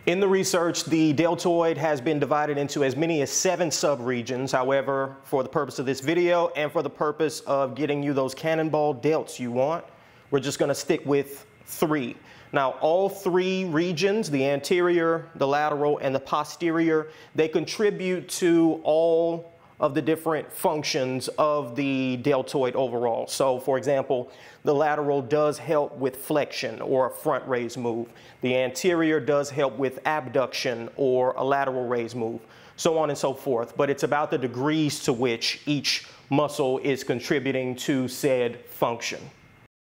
In the research, the deltoid has been divided into as many as 7 subregions. However, for the purpose of this video and for the purpose of getting you those cannonball delts you want, we're just going to stick with 3. Now, all 3 regions, the anterior, the lateral, and the posterior, they contribute to all of the different functions of the deltoid overall. So, for example, the lateral does help with flexion or a front raise move. The anterior does help with abduction or a lateral raise move, so on and so forth. But it's about the degrees to which each muscle is contributing to said function.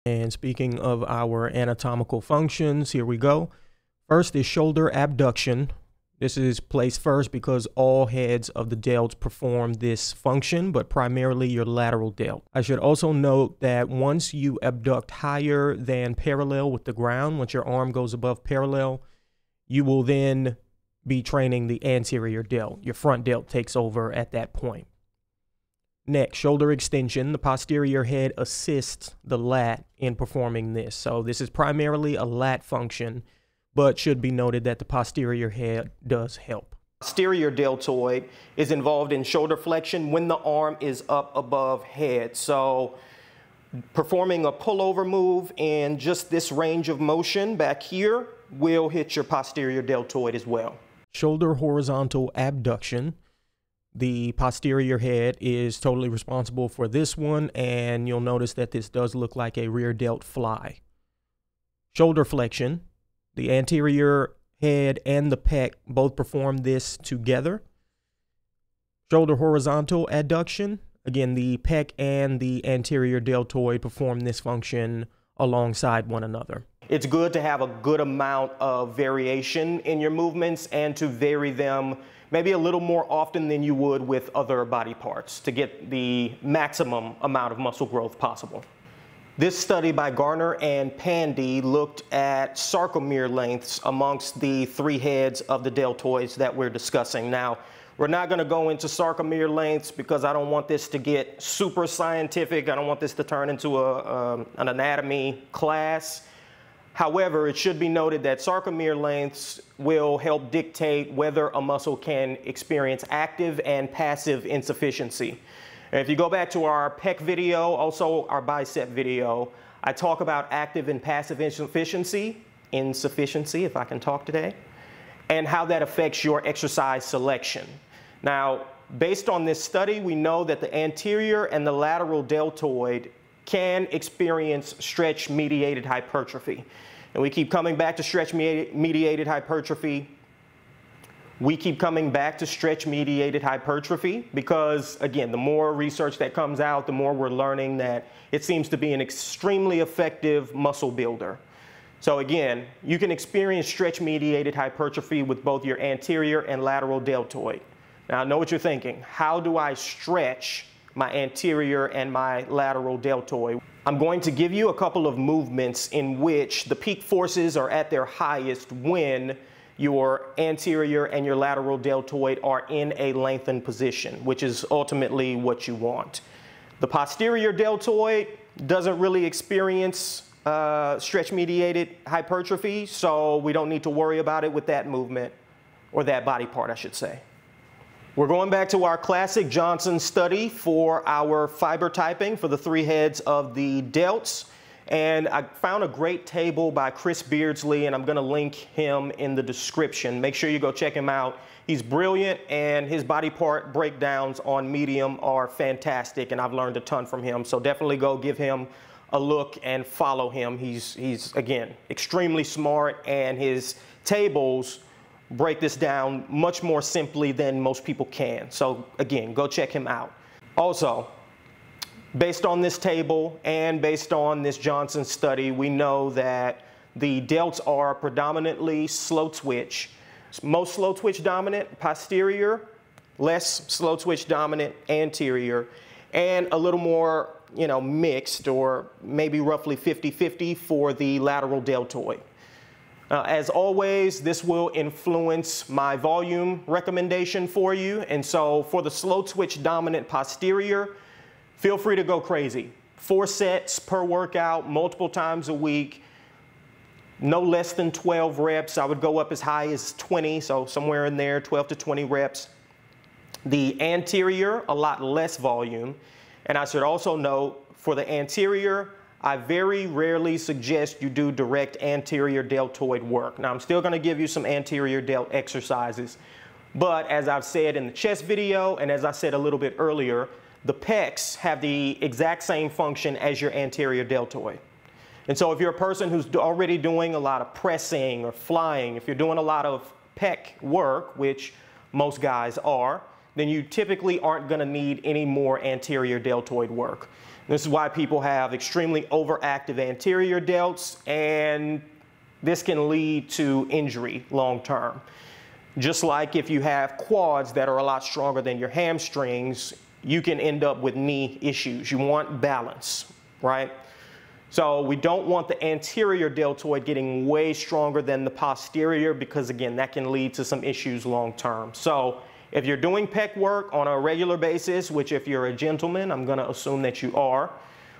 And speaking of our anatomical functions, here we go. First is shoulder abduction. This is placed first because all heads of the delts perform this function, but primarily your lateral delt. I should also note that once you abduct higher than parallel with the ground, once your arm goes above parallel, you will then be training the anterior delt. Your front delt takes over at that point. Next, shoulder extension. The posterior head assists the lat in performing this. So this is primarily a lat function, but should be noted that the posterior head does help. Posterior deltoid is involved in shoulder flexion when the arm is up above head. So performing a pullover move in just this range of motion back here will hit your posterior deltoid as well. Shoulder horizontal abduction. The posterior head is totally responsible for this one, and you'll notice that this does look like a rear delt fly. Shoulder flexion. The anterior head and the pec both perform this together. Shoulder horizontal adduction. Again, the pec and the anterior deltoid perform this function alongside one another. It's good to have a good amount of variation in your movements and to vary them maybe a little more often than you would with other body parts to get the maximum amount of muscle growth possible. This study by Garner and Pandy looked at sarcomere lengths amongst the 3 heads of the deltoids that we're discussing. Now, we're not going to go into sarcomere lengths because I don't want this to get super scientific. I don't want this to turn into an anatomy class. However, it should be noted that sarcomere lengths will help dictate whether a muscle can experience active and passive insufficiency. And if you go back to our pec video, also our bicep video, I talk about active and passive insufficiency, if I can talk today, and how that affects your exercise selection. Now, based on this study, we know that the anterior and the lateral deltoid can experience stretch-mediated hypertrophy. And we keep coming back to stretch-mediated hypertrophy. Because, again, the more research that comes out, the more we're learning that it seems to be an extremely effective muscle builder. So again, you can experience stretch-mediated hypertrophy with both your anterior and lateral deltoid. Now, I know what you're thinking. How do I stretch my anterior and my lateral deltoid? I'm going to give you a couple of movements in which the peak forces are at their highest when your anterior and your lateral deltoid are in a lengthened position, which is ultimately what you want. The posterior deltoid doesn't really experience stretch-mediated hypertrophy, so we don't need to worry about it with that movement, or that body part, I should say. We're going back to our classic Johnson study for our fiber typing for the 3 heads of the delts. And I found a great table by Chris Beardsley, and I'm going to link him in the description. Make sure you go check him out. He's brilliant, and his body part breakdowns on Medium are fantastic, and I've learned a ton from him. So definitely go give him a look and follow him. He's again, extremely smart, and his tables break this down much more simply than most people can. So again, go check him out. Also, based on this table and based on this Johnson study, we know that the delts are predominantly slow twitch. Most slow twitch dominant posterior, less slow twitch dominant anterior, and a little more, mixed, or maybe roughly 50-50 for the lateral deltoid. As always, this will influence my volume recommendation for you. And so for the slow twitch dominant posterior, feel free to go crazy. 4 sets per workout, multiple times a week. no less than 12 reps. I would go up as high as 20, so somewhere in there, 12 to 20 reps. The anterior, a lot less volume. And I should also note, for the anterior, I very rarely suggest you do direct anterior deltoid work. Now, I'm still going to give you some anterior delt exercises, but as I've said in the chest video, and as I said a little bit earlier, the pecs have the exact same function as your anterior deltoid. And so if you're a person who's already doing a lot of pressing or flying, if you're doing a lot of pec work, which most guys are, then you typically aren't going to need any more anterior deltoid work. This is why people have extremely overactive anterior delts, and this can lead to injury long term. Just like if you have quads that are a lot stronger than your hamstrings, you can end up with knee issues. You want balance, right? So we don't want the anterior deltoid getting way stronger than the posterior, because again, that can lead to some issues long term. So if you're doing pec work on a regular basis, which if you're a gentleman, I'm going to assume that you are,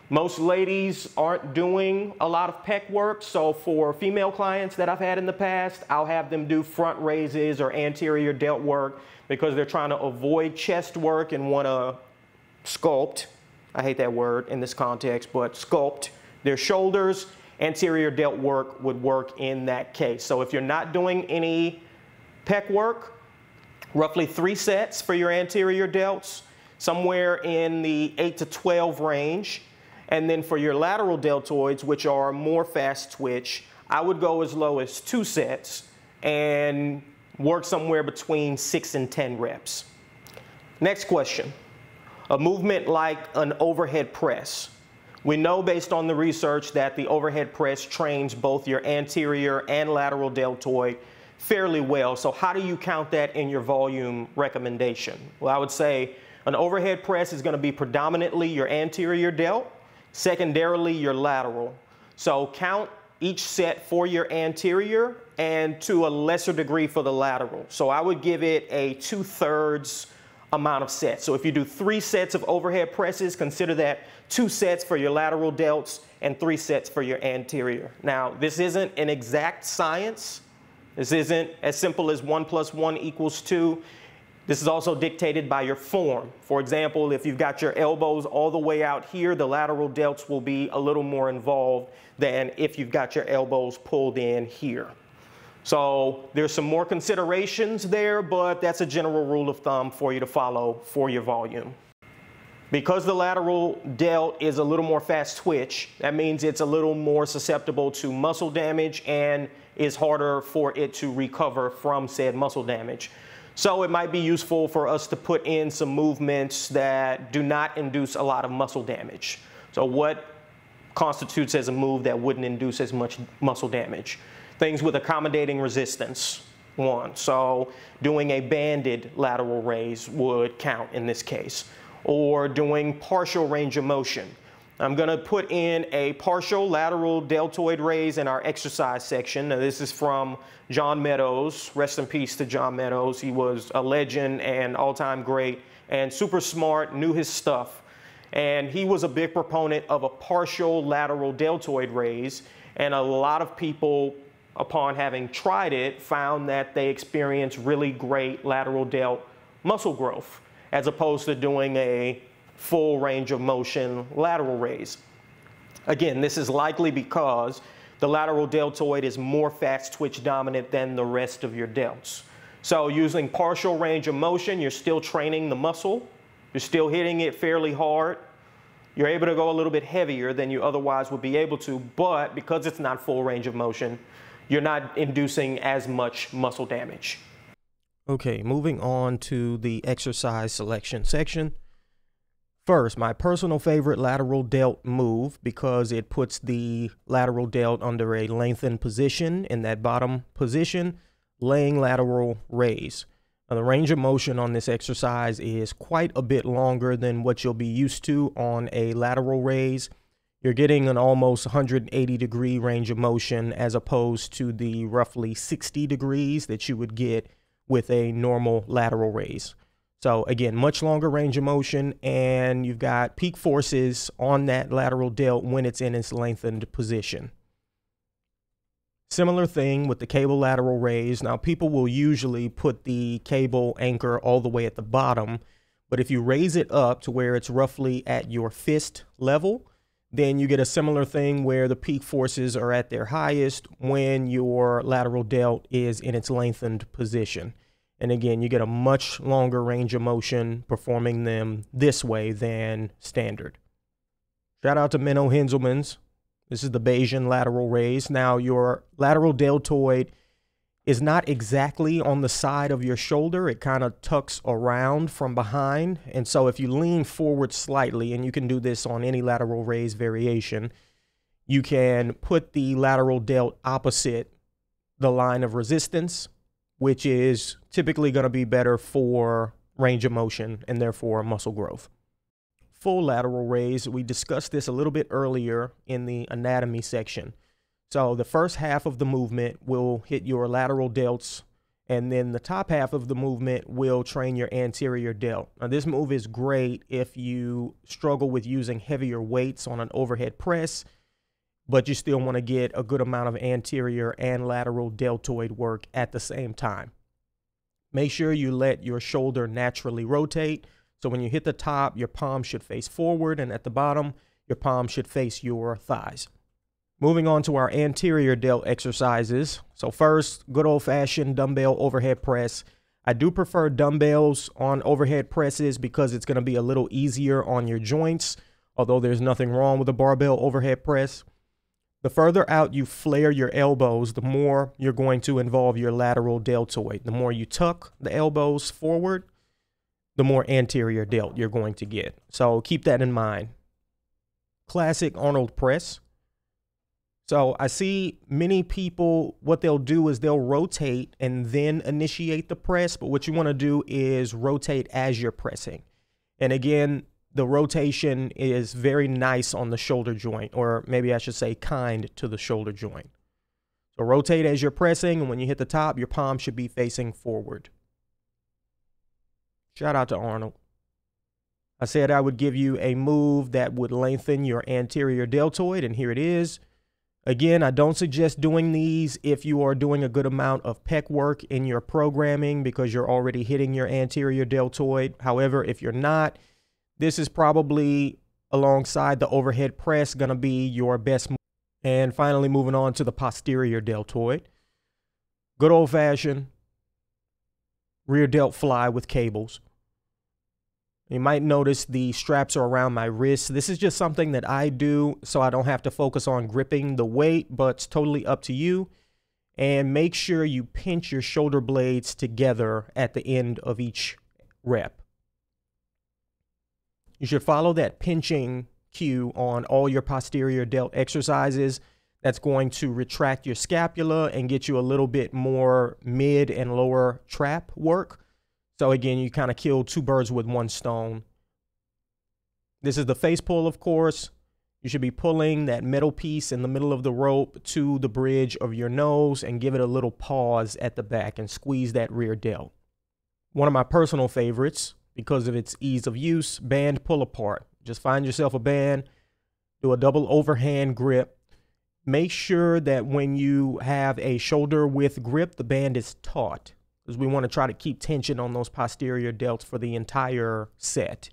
most ladies aren't doing a lot of pec work. So for female clients that I've had in the past, I'll have them do front raises or anterior delt work because they're trying to avoid chest work and want to sculpt, I hate that word in this context, but sculpt their shoulders. Anterior delt work would work in that case. So if you're not doing any pec work, roughly 3 sets for your anterior delts, somewhere in the 8 to 12 range. And then for your lateral deltoids, which are more fast twitch, I would go as low as 2 sets and work somewhere between 6 and 10 reps. Next question. A movement like an overhead press. We know based on the research that the overhead press trains both your anterior and lateral deltoid fairly well. So how do you count that in your volume recommendation? Well, I would say an overhead press is going to be predominantly your anterior delt, secondarily your lateral. So count each set for your anterior and to a lesser degree for the lateral. So I would give it a 2/3 amount of sets. So if you do 3 sets of overhead presses, consider that 2 sets for your lateral delts and 3 sets for your anterior. Now, this isn't an exact science. This isn't as simple as 1 + 1 = 2. This is also dictated by your form. For example, if you've got your elbows all the way out here, the lateral delts will be a little more involved than if you've got your elbows pulled in here. So there's some more considerations there, but that's a general rule of thumb for you to follow for your volume. Because the lateral delt is a little more fast twitch, that means it's a little more susceptible to muscle damage and is harder for it to recover from said muscle damage. So it might be useful for us to put in some movements that do not induce a lot of muscle damage. So what constitutes as a move that wouldn't induce as much muscle damage? Things with accommodating resistance, one. So doing a banded lateral raise would count in this case. Or doing partial range of motion. I'm going to put in a partial lateral deltoid raise in our exercise section. Now, this is from John Meadows. Rest in peace to John Meadows. He was a legend and all-time great and super smart, knew his stuff. And he was a big proponent of a partial lateral deltoid raise. And a lot of people, upon having tried it, found that they experienced really great lateral delt muscle growth, as opposed to doing a full range of motion lateral raise. Again, this is likely because the lateral deltoid is more fast twitch dominant than the rest of your delts. So using partial range of motion, you're still training the muscle, you're still hitting it fairly hard, you're able to go a little bit heavier than you otherwise would be able to, but because it's not full range of motion, you're not inducing as much muscle damage. Okay, moving on to the exercise selection section. First, my personal favorite lateral delt move, because it puts the lateral delt under a lengthened position in that bottom position, laying lateral raise. Now, the range of motion on this exercise is quite a bit longer than what you'll be used to on a lateral raise. You're getting an almost 180-degree range of motion as opposed to the roughly 60 degrees that you would get with a normal lateral raise. So again, much longer range of motion, and you've got peak forces on that lateral delt when it's in its lengthened position. Similar thing with the cable lateral raise. Now, people will usually put the cable anchor all the way at the bottom, but if you raise it up to where it's roughly at your fist level, then you get a similar thing where the peak forces are at their highest when your lateral delt is in its lengthened position. And again, you get a much longer range of motion performing them this way than standard. Shout out to Menno Henselmans. This is the Bayesian lateral raise. Now, your lateral deltoid is not exactly on the side of your shoulder. It kind of tucks around from behind. And so if you lean forward slightly, and you can do this on any lateral raise variation, you can put the lateral delt opposite the line of resistance, which is typically going to be better for range of motion and therefore muscle growth. Full lateral raise, we discussed this a little bit earlier in the anatomy section. So the first half of the movement will hit your lateral delts, and then the top half of the movement will train your anterior delt. Now, this move is great if you struggle with using heavier weights on an overhead press, but you still want to get a good amount of anterior and lateral deltoid work at the same time. Make sure you let your shoulder naturally rotate. So when you hit the top, your palm should face forward, and at the bottom, your palm should face your thighs. Moving on to our anterior delt exercises. So first, good old-fashioned dumbbell overhead press. I do prefer dumbbells on overhead presses because it's going to be a little easier on your joints, although there's nothing wrong with a barbell overhead press. The further out you flare your elbows, the more you're going to involve your lateral deltoid. The more you tuck the elbows forward, the more anterior delt you're going to get. So keep that in mind. Classic Arnold press. So I see many people, what they'll do is they'll rotate and then initiate the press, but what you want to do is rotate as you're pressing. And again, the rotation is very nice on the shoulder joint, or maybe I should say kind to the shoulder joint. So rotate as you're pressing, and when you hit the top, your palm should be facing forward. Shout out to Arnold. I said I would give you a move that would lengthen your anterior deltoid, and here it is. Again, I don't suggest doing these if you are doing a good amount of pec work in your programming because you're already hitting your anterior deltoid. However, if you're not, this is probably, alongside the overhead press, going to be your best move. And finally, moving on to the posterior deltoid. Good old-fashioned rear delt fly with cables. You might notice the straps are around my wrists. This is just something that I do so I don't have to focus on gripping the weight, but it's totally up to you. And make sure you pinch your shoulder blades together at the end of each rep. You should follow that pinching cue on all your posterior delt exercises. That's going to retract your scapula and get you a little bit more mid and lower trap work. So again, you kind of kill two birds with one stone. This is the face pull, of course. You should be pulling that metal piece in the middle of the rope to the bridge of your nose and give it a little pause at the back and squeeze that rear delt. One of my personal favorites, because of its ease of use, band pull apart. Just find yourself a band, do a double overhand grip. Make sure that when you have a shoulder width grip, the band is taut, because we want to try to keep tension on those posterior delts for the entire set.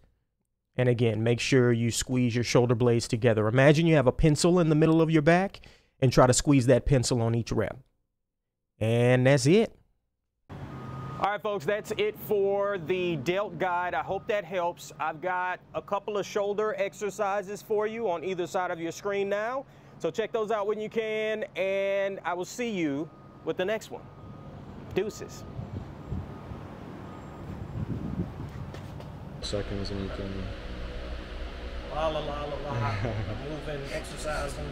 And again, make sure you squeeze your shoulder blades together. Imagine you have a pencil in the middle of your back and try to squeeze that pencil on each rep. And that's it. All right, folks, that's it for the delt guide. I hope that helps. I've got a couple of shoulder exercises for you on either side of your screen now. So check those out when you can, and I will see you with the next one. Deuces. Seconds and you can... La la la la la. Moving, exercising.